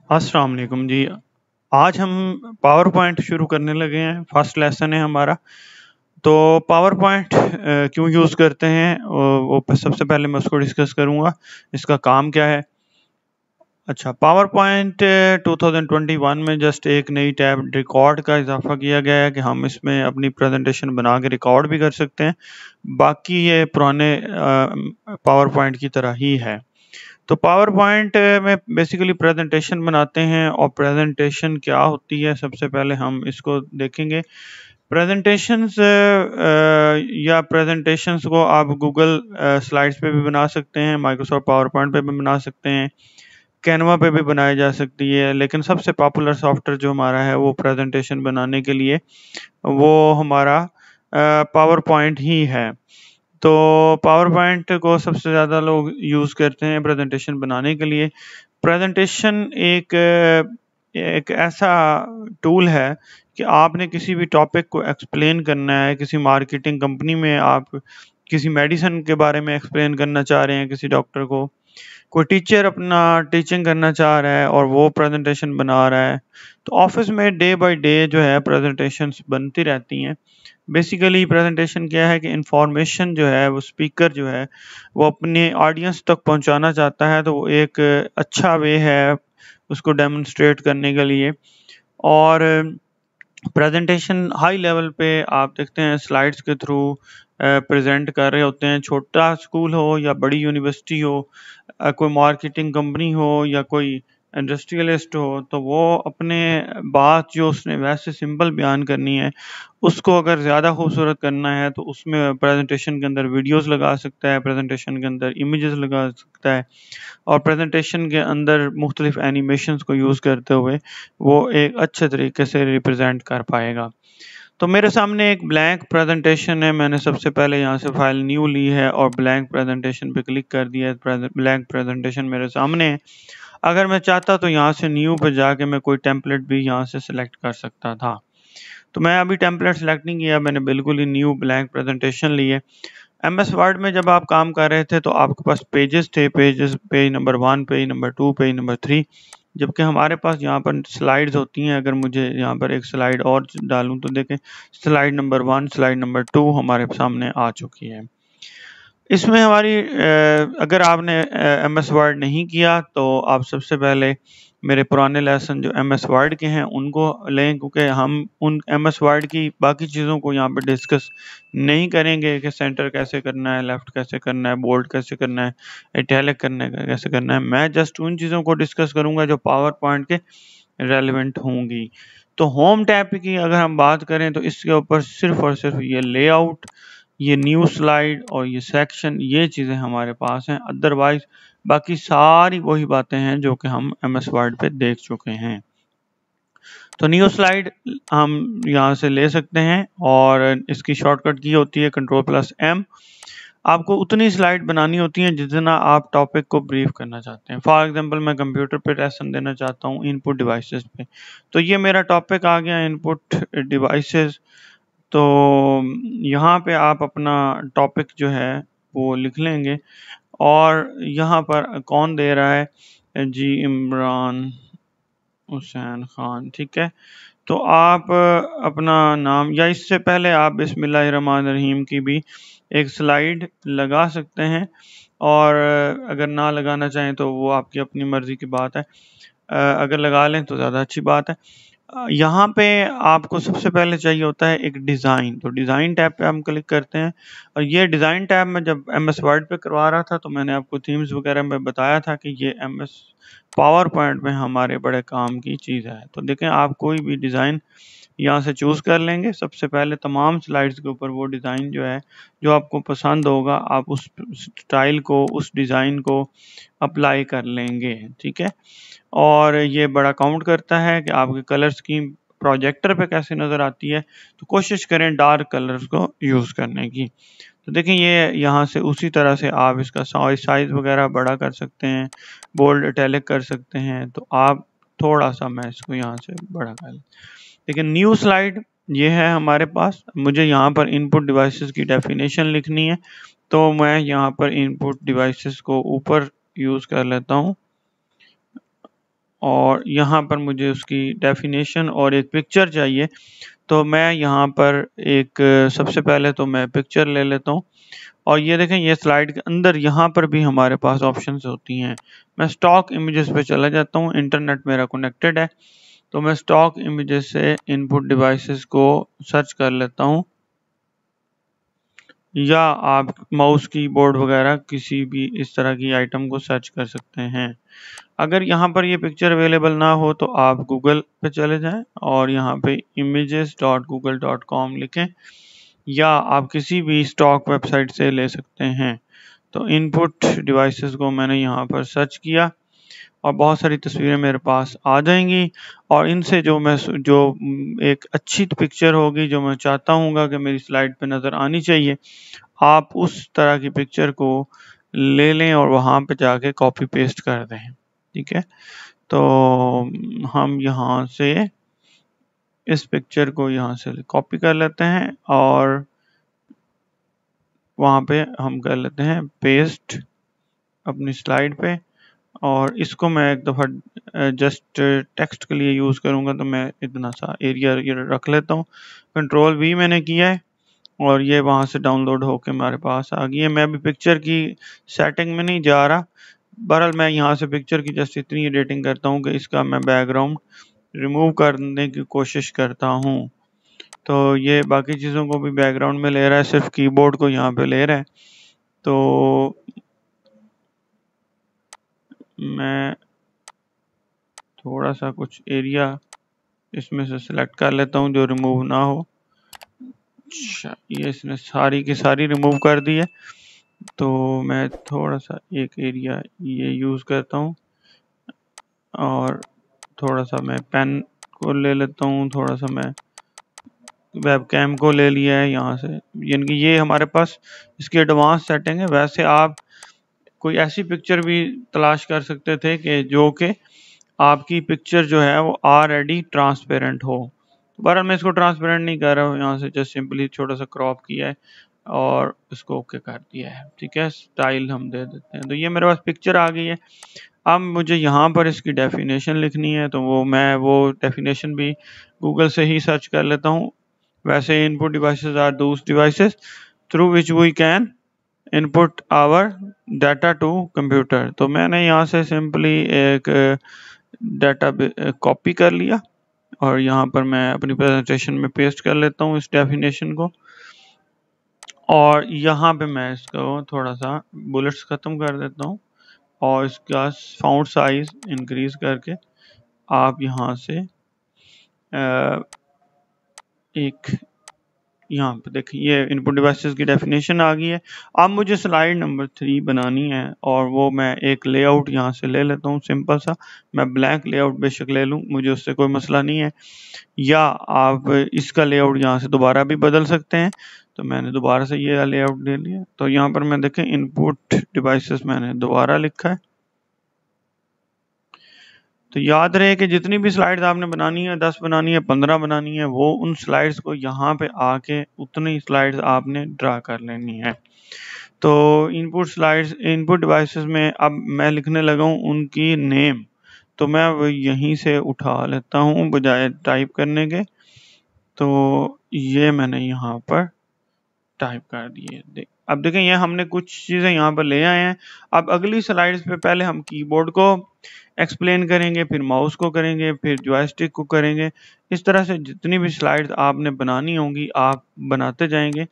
अस्सलाम वालेकुम जी। आज हम पावर पॉइंट शुरू करने लगे हैं। फर्स्ट लेसन है हमारा। तो पावर पॉइंट क्यों यूज़ करते हैं सबसे पहले मैं उसको डिस्कस करूँगा। इसका काम क्या है। अच्छा, पावर पॉइंट 2021 में जस्ट एक नई टैब रिकॉर्ड का इजाफा किया गया है कि हम इसमें अपनी प्रेजेंटेशन बना के रिकॉर्ड भी कर सकते हैं। बाकी ये पुराने पावर पॉइंट की तरह ही है। तो पावर पॉइंट में बेसिकली प्रेजेंटेशन बनाते हैं। और प्रेजेंटेशन क्या होती है, सबसे पहले हम इसको देखेंगे। प्रेजेंटेशंस या प्रेजेंटेशंस को आप गूगल स्लाइड्स पे भी बना सकते हैं, माइक्रोसॉफ्ट पावर पॉइंट पे भी बना सकते हैं, कैनवा पे भी बनाई जा सकती है। लेकिन सबसे पॉपुलर सॉफ्टवेयर जो हमारा है वो प्रेजेंटेशन बनाने के लिए वो हमारा पावर पॉइंट ही है। तो पावर पॉइंट को सबसे ज़्यादा लोग यूज़ करते हैं प्रेजेंटेशन बनाने के लिए। प्रेजेंटेशन एक ऐसा टूल है कि आपने किसी भी टॉपिक को एक्सप्लेन करना है। किसी मार्केटिंग कंपनी में आप किसी मेडिसिन के बारे में एक्सप्लेन करना चाह रहे हैं किसी डॉक्टर को, कोई टीचर अपना टीचिंग करना चाह रहा है और वो प्रेजेंटेशन बना रहा है। तो ऑफिस में डे बाय डे जो है प्रेजेंटेशंस बनती रहती हैं। बेसिकली प्रेजेंटेशन क्या है कि इंफॉर्मेशन जो है वो स्पीकर जो है वो अपने ऑडियंस तक पहुंचाना चाहता है, तो वो एक अच्छा वे है उसको डेमोन्स्ट्रेट करने के लिए। और प्रेजेंटेशन हाई लेवल पे आप देखते हैं स्लाइड्स के थ्रू प्रेजेंट कर रहे होते हैं। छोटा स्कूल हो या बड़ी यूनिवर्सिटी हो, कोई मार्केटिंग कंपनी हो या कोई इंडस्ट्रियलिस्ट हो, तो वो अपने बात जो उसने वैसे सिंपल बयान करनी है उसको अगर ज़्यादा खूबसूरत करना है तो उसमें प्रेजेंटेशन के अंदर वीडियोस लगा सकता है, प्रेजेंटेशन के अंदर इमेजेस लगा सकता है और प्रेजेंटेशन के अंदर मुख्तलिफ एनिमेशंस को यूज़ करते हुए वो एक अच्छे तरीके से रिप्रेजेंट कर पाएगा। तो मेरे सामने एक ब्लैंक प्रेजेंटेशन है। मैंने सबसे पहले यहाँ से फाइल न्यू ली है और ब्लैंक प्रेजेंटेशन पे क्लिक कर दिया है। ब्लैंक प्रेजेंटेशन मेरे सामने है। अगर मैं चाहता तो यहाँ से न्यू पे जाके मैं कोई टेम्पलेट भी यहाँ से सिलेक्ट कर सकता था। तो मैं अभी टेम्पलेट सेलेक्ट नहीं किया, मैंने बिल्कुल ही न्यू ब्लैंक प्रेजेंटेशन ली है। एमएस वर्ड में जब आप काम कर रहे थे तो आपके पास पेजेस थे, page number 1, page number 2, page number 3, जबकि हमारे पास यहाँ पर स्लाइड्स होती हैं। अगर मुझे यहाँ पर एक स्लाइड और डालूं तो देखें स्लाइड नंबर 1, स्लाइड नंबर 2 हमारे सामने आ चुकी है। इसमें हमारी अगर आपने एमएस वर्ड नहीं किया तो आप सबसे पहले मेरे पुराने लेसन जो एमएस वर्ड के हैं उनको लें, क्योंकि हम उन एमएस वर्ड की बाकी चीज़ों को यहाँ पे डिस्कस नहीं करेंगे कि सेंटर कैसे करना है, लेफ्ट कैसे करना है, बोल्ड कैसे करना है, इटैलिक करने का कैसे करना है। मैं जस्ट उन चीज़ों को डिस्कस करूँगा जो पावर पॉइंट के रेलिवेंट होंगी। तो होम टैब की अगर हम बात करें तो इसके ऊपर सिर्फ और सिर्फ ये लेआउट, ये न्यू स्लाइड और ये सेक्शन, ये चीज़ें हमारे पास हैं। अदरवाइज बाकी सारी वही बातें हैं जो कि हम एमएस वर्ड पे देख चुके हैं। तो न्यू स्लाइड हम यहाँ से ले सकते हैं और इसकी शॉर्टकट की होती है Ctrl+M। आपको उतनी स्लाइड बनानी होती है जितना आप टॉपिक को ब्रीफ करना चाहते हैं। फॉर एग्जांपल मैं कंप्यूटर पे लेसन देना चाहता हूँ इनपुट डिवाइसेस पे, तो ये मेरा टॉपिक आ गया इनपुट डिवाइसेस। तो यहाँ पे आप अपना टॉपिक जो है वो लिख लेंगे और यहाँ पर कौन दे रहा है जी, इमरान हुसैन खान, ठीक है। तो आप अपना नाम या इससे पहले आप बिस्मिल्लाहिर्रहमानिर्रहीम की भी एक स्लाइड लगा सकते हैं और अगर ना लगाना चाहें तो वो आपकी अपनी मर्जी की बात है। अगर लगा लें तो ज़्यादा अच्छी बात है। यहाँ पे आपको सबसे पहले चाहिए होता है एक डिज़ाइन। तो डिज़ाइन टैब पे हम क्लिक करते हैं और ये डिज़ाइन टैब में जब एमएस वर्ड पे करवा रहा था तो मैंने आपको थीम्स वगैरह में बताया था कि ये एमएस पावर पॉइंट में हमारे बड़े काम की चीज़ है। तो देखें आप कोई भी डिज़ाइन यहाँ से चूज़ कर लेंगे। सबसे पहले तमाम स्लाइड्स के ऊपर वो डिज़ाइन जो है जो आपको पसंद होगा आप उस स्टाइल को, उस डिज़ाइन को अप्लाई कर लेंगे, ठीक है। और ये बड़ा काउंट करता है कि आपके कलर स्कीम प्रोजेक्टर पे कैसे नज़र आती है। तो कोशिश करें डार्क कलर्स को यूज़ करने की। तो देखें ये यहाँ से उसी तरह से आप इसका साइज वगैरह बड़ा कर सकते हैं, बोल्ड इटैलिक कर सकते हैं। तो आप थोड़ा सा मैं इसको यहाँ से बड़ा कर लें। लेकिन न्यू स्लाइड ये है हमारे पास। मुझे यहाँ पर इनपुट डिवाइसेस की डेफिनेशन लिखनी है तो मैं यहाँ पर इनपुट डिवाइसेस को ऊपर यूज़ कर लेता हूँ। और यहाँ पर मुझे उसकी डेफिनेशन और एक पिक्चर चाहिए। तो मैं यहाँ पर एक सबसे पहले तो मैं पिक्चर ले लेता हूँ और ये देखें ये स्लाइड के अंदर यहाँ पर भी हमारे पास ऑप्शंस होती हैं। मैं स्टॉक इमेजेस पे चला जाता हूँ, इंटरनेट मेरा कनेक्टेड है तो मैं स्टॉक इमेजेस से इनपुट डिवाइसेस को सर्च कर लेता हूँ, या आप माउस कीबोर्ड वगैरह किसी भी इस तरह की आइटम को सर्च कर सकते हैं। अगर यहाँ पर ये पिक्चर अवेलेबल ना हो तो आप गूगल पे चले जाएं और यहाँ पे images.google.com लिखें, या आप किसी भी स्टॉक वेबसाइट से ले सकते हैं। तो इनपुट डिवाइसेस को मैंने यहाँ पर सर्च किया और बहुत सारी तस्वीरें मेरे पास आ जाएंगी और इनसे जो एक अच्छी पिक्चर होगी जो मैं चाहता हूँ कि मेरी स्लाइड पे नज़र आनी चाहिए, आप उस तरह की पिक्चर को ले लें और वहाँ पे जाके कॉपी पेस्ट कर दें। ठीक है, तो हम यहाँ से इस पिक्चर को यहाँ से कॉपी कर लेते हैं और वहाँ पे हम कर लेते हैं पेस्ट अपनी स्लाइड पे, और इसको मैं एक दफ़ा जस्ट टेक्स्ट के लिए यूज़ करूँगा तो मैं इतना सा एरिया रख लेता हूँ। कंट्रोल V मैंने किया है और ये वहाँ से डाउनलोड होके हमारे पास आ गई है। मैं अभी पिक्चर की सेटिंग में नहीं जा रहा, बहरहाल मैं यहाँ से पिक्चर की जस्ट इतनी एडिटिंग करता हूँ कि इसका मैं बैकग्राउंड रिमूव करने की कोशिश करता हूँ। तो ये बाकी चीज़ों को भी बैकग्राउंड में ले रहा है, सिर्फ कीबोर्ड को यहाँ पे ले रहा है। तो मैं थोड़ा सा कुछ एरिया इसमें से सिलेक्ट कर लेता हूँ जो रिमूव ना हो। अच्छा, ये इसने सारी की सारी रिमूव कर दी है, तो मैं थोड़ा सा एक एरिया ये यूज़ करता हूँ और थोड़ा सा मैं पेन को ले लेता हूँ, थोड़ा सा मैं वेबकैम को ले लिया है यहाँ से, यानी कि ये हमारे पास इसकी एडवांस सेटिंग है। वैसे आप कोई ऐसी पिक्चर भी तलाश कर सकते थे कि जो कि आपकी पिक्चर जो है वो ऑलरेडी ट्रांसपेरेंट हो। बहरहाल मैं इसको ट्रांसपेरेंट नहीं कर रहा हूँ, यहाँ से जस्ट सिंपली छोटा सा क्रॉप किया है और इसको ओके कर दिया है। ठीक है, स्टाइल हम दे देते हैं। तो ये मेरे पास पिक्चर आ गई है। अब मुझे यहाँ पर इसकी डेफिनेशन लिखनी है, तो मैं वो डेफिनेशन भी गूगल से ही सर्च कर लेता हूँ। वैसे input devices are those devices through which we can input our data to computer. तो मैंने यहाँ से सिंपली एक डाटा कॉपी कर लिया और यहाँ पर मैं अपनी प्रेजेंटेशन में पेस्ट कर लेता हूँ इस डेफिनेशन को, और यहाँ पे मैं इसको थोड़ा सा बुलेट्स ख़त्म कर देता हूँ और इसका फाउंट साइज इंक्रीज करके आप यहाँ से एक यहाँ पे देखिए ये इनपुट डिवाइसेस की डेफिनेशन आ गई है। अब मुझे स्लाइड नंबर 3 बनानी है और वो मैं एक लेआउट यहाँ से ले लेता हूँ सिंपल सा। मैं ब्लैंक लेआउट बेशक ले लूँ, मुझे उससे कोई मसला नहीं है, या आप इसका लेआउट यहाँ से दोबारा भी बदल सकते हैं। तो मैंने दोबारा से ये लेआउट ले लिया। तो यहाँ पर मैं देखें इनपुट डिवाइसेस मैंने दोबारा लिखा है। तो याद रहे कि जितनी भी स्लाइड्स आपने बनानी है, 10 बनानी है, 15 बनानी है, वो उन स्लाइड्स को यहाँ पे आके उतनी स्लाइड्स आपने ड्रा कर लेनी है। तो इनपुट डिवाइसेस में अब मैं लिखने लगा हूँ उनकी नेम, तो मैं यहीं से उठा लेता हूँ बजाय टाइप करने के। तो ये मैंने यहाँ पर टाइप कर दिए। अब देखें ये हमने कुछ चीज़ें यहाँ पर ले आए हैं। अब अगली स्लाइड्स पे पहले हम कीबोर्ड को एक्सप्लेन करेंगे, फिर माउस को करेंगे, फिर जॉयस्टिक को करेंगे। इस तरह से जितनी भी स्लाइड्स आपने बनानी होंगी आप बनाते जाएंगे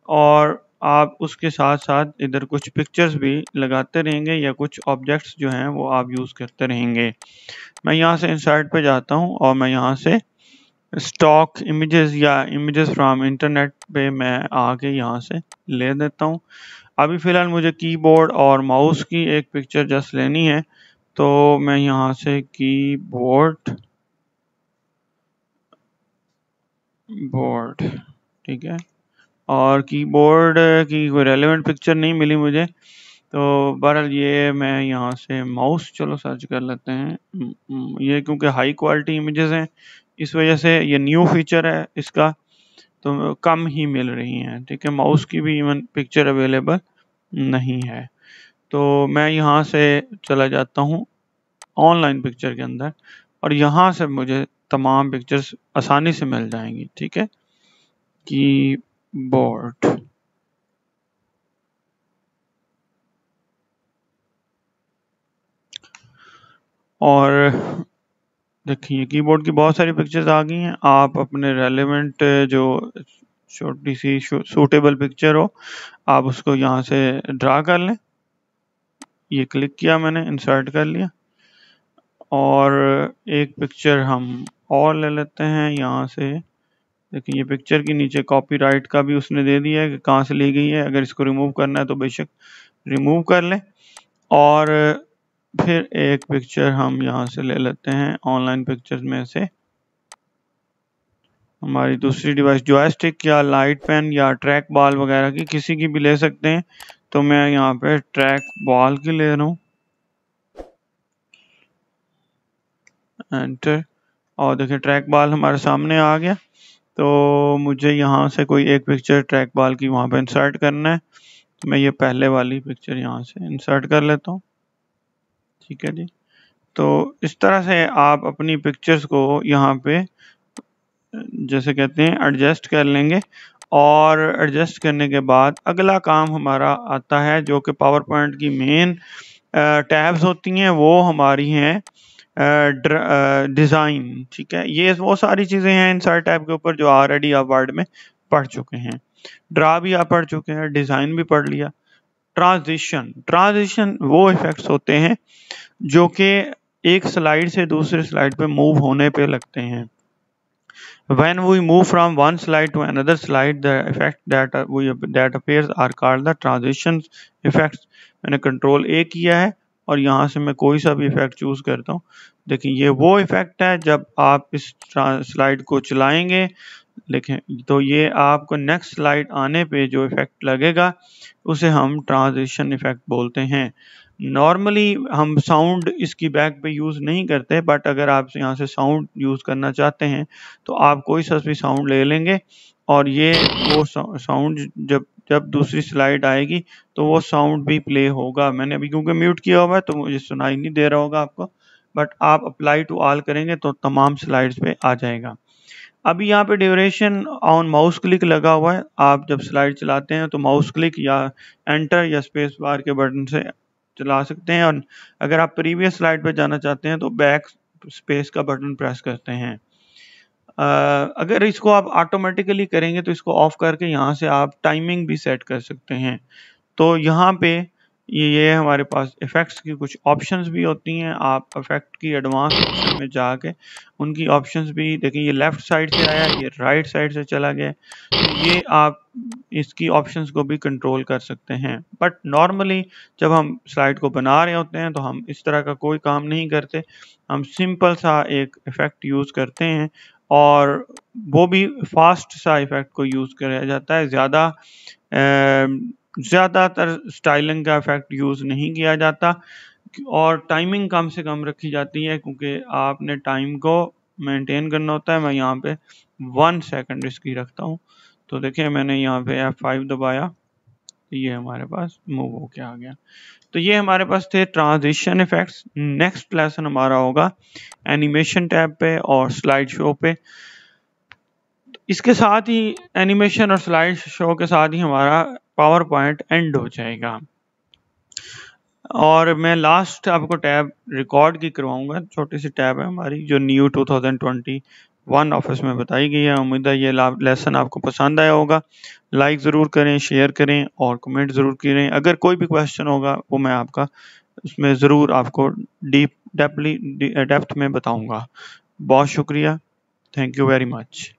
और आप उसके साथ साथ इधर कुछ पिक्चर्स भी लगाते रहेंगे या कुछ ऑब्जेक्ट्स जो हैं वो आप यूज़ करते रहेंगे। मैं यहाँ से इंसर्ट पे जाता हूँ और मैं यहाँ से स्टॉक इमेजेस या इमेजेस फ्रॉम इंटरनेट पे मैं आके यहाँ से ले देता हूँ। अभी फ़िलहाल मुझे कीबोर्ड और माउस की एक पिक्चर जस्ट लेनी है, तो मैं यहाँ से कीबोर्ड ठीक है, और कीबोर्ड की कोई रेलेवेंट पिक्चर नहीं मिली मुझे, तो बहरहाल ये मैं यहाँ से माउस चलो सर्च कर लेते हैं। ये क्योंकि हाई क्वालिटी इमेजेस हैं इस वजह से ये न्यू फीचर है इसका, तो कम ही मिल रही हैं। ठीक है, माउस की भी इवन पिक्चर अवेलेबल नहीं है। तो मैं यहाँ से चला जाता हूँ ऑनलाइन पिक्चर के अंदर, और यहाँ से मुझे तमाम पिक्चर्स आसानी से मिल जाएंगी। ठीक है, कीबोर्ड, और देखिए कीबोर्ड की बहुत सारी पिक्चर्स आ गई हैं। आप अपने रेलेवेंट जो छोटी सी सूटेबल पिक्चर हो आप उसको यहाँ से ड्रा कर लें। ये क्लिक किया मैंने, इंसर्ट कर लिया, और एक पिक्चर हम और ले लेते हैं यहाँ से। देखिए ये पिक्चर के नीचे कॉपीराइट का भी उसने दे दिया है कि कहाँ से ली गई है। अगर इसको रिमूव करना है तो बेशक रिमूव कर लें। और फिर एक पिक्चर हम यहाँ से ले लेते हैं ऑनलाइन पिक्चर्स में से, हमारी दूसरी डिवाइस जॉयस्टिक या लाइट पेन या ट्रैक बॉल वगैरह की किसी की भी ले सकते हैं। तो मैं यहाँ पे ट्रैक बॉल की ले रहा हूँ, एंटर, और देखिए ट्रैक बॉल हमारे सामने आ गया। तो मुझे यहाँ से कोई एक पिक्चर ट्रैक बॉल की वहाँ पे इंसर्ट करना है, तो मैं ये पहले वाली पिक्चर यहाँ से इंसर्ट कर लेता हूँ। ठीक है जी, तो इस तरह से आप अपनी पिक्चर्स को यहाँ पे जैसे कहते हैं एडजस्ट कर लेंगे। और एडजस्ट करने के बाद अगला काम हमारा आता है जो कि पावर पॉइंट की मेन टैब्स होती हैं, वो हमारी हैं डिज़ाइन। ठीक है, ये वो सारी चीज़ें हैं इंसर्ट टैब के ऊपर जो ऑलरेडी आप वर्ड में पढ़ चुके हैं। ड्रा भी आप पढ़ चुके हैं, डिज़ाइन भी पढ़ लिया। ट्रांजिशन वो इफेक्ट्स होते हैं जो कि एक स्लाइड से दूसरे स्लाइड पे मूव होने पे लगते हैं। When we move from one slide to another slide, the effect that appears are called the transition effects। मैंने कंट्रोल A किया है और यहाँ से मैं कोई सा भी इफेक्ट चूज करता हूँ। देखिए ये वो इफेक्ट है जब आप इस स्लाइड को चलाएंगे, देखें तो ये आपको नेक्स्ट स्लाइड आने पे जो इफेक्ट लगेगा उसे हम ट्रांजिशन इफेक्ट बोलते हैं। नॉर्मली हम साउंड इसकी बैक पे यूज़ नहीं करते, बट अगर आप यहाँ से साउंड यूज़ करना चाहते हैं तो आप कोई सा भी साउंड ले लेंगे और ये वो साउंड जब दूसरी स्लाइड आएगी तो वो साउंड भी प्ले होगा। मैंने अभी क्योंकि म्यूट किया हुआ है तो मुझे सुनाई नहीं दे रहा होगा आपको, बट आप अप्लाई टू ऑल करेंगे तो तमाम स्लाइड्स पे आ जाएगा। अभी यहाँ पे ड्यूरेशन ऑन माउस क्लिक लगा हुआ है। आप जब स्लाइड चलाते हैं तो माउस क्लिक या एंटर या स्पेस बार के बटन से चला सकते हैं, और अगर आप प्रीवियस स्लाइड पे जाना चाहते हैं तो बैक स्पेस का बटन प्रेस करते हैं। अगर इसको आप ऑटोमेटिकली करेंगे तो इसको ऑफ करके यहाँ से आप टाइमिंग भी सेट कर सकते हैं। तो यहाँ पे ये हमारे पास इफेक्ट्स की कुछ ऑप्शंस भी होती हैं। आप इफेक्ट की एडवांस ऑप्शन में जाके उनकी ऑप्शंस भी देखिए, ये लेफ्ट साइड से आया, ये राइट साइड से चला गया, तो ये आप इसकी ऑप्शंस को भी कंट्रोल कर सकते हैं। बट नॉर्मली जब हम स्लाइड को बना रहे होते हैं तो हम इस तरह का कोई काम नहीं करते, हम सिंपल सा एक इफेक्ट यूज़ करते हैं और वो भी फास्ट सा इफेक्ट को यूज़ किया जाता है। ज़्यादातर स्टाइलिंग का इफेक्ट यूज़ नहीं किया जाता और टाइमिंग कम से कम रखी जाती है क्योंकि आपने टाइम को मेंटेन करना होता है। मैं यहाँ पे 1 सेकंड इसकी रखता हूँ। तो देखिए मैंने यहाँ पे F5 दबाया, ये हमारे पास मूव होके आ गया। तो ये हमारे पास थे ट्रांजिशन इफेक्ट्स। नेक्स्ट लेसन हमारा होगा एनिमेशन टैब पे और स्लाइड शो पे। इसके साथ ही एनिमेशन और स्लाइड शो के साथ ही हमारा पावर पॉइंट एंड हो जाएगा। और मैं लास्ट आपको टैब रिकॉर्ड की करवाऊंगा, छोटी सी टैब है हमारी जो न्यू 2021 ऑफिस में बताई गई है। उम्मीद है ये लेसन आपको पसंद आया होगा। लाइक ज़रूर करें, शेयर करें और कमेंट ज़रूर करें। अगर कोई भी क्वेश्चन होगा वो मैं आपका उसमें ज़रूर आपको डेप्थ में बताऊंगा। बहुत शुक्रिया, थैंक यू वेरी मच।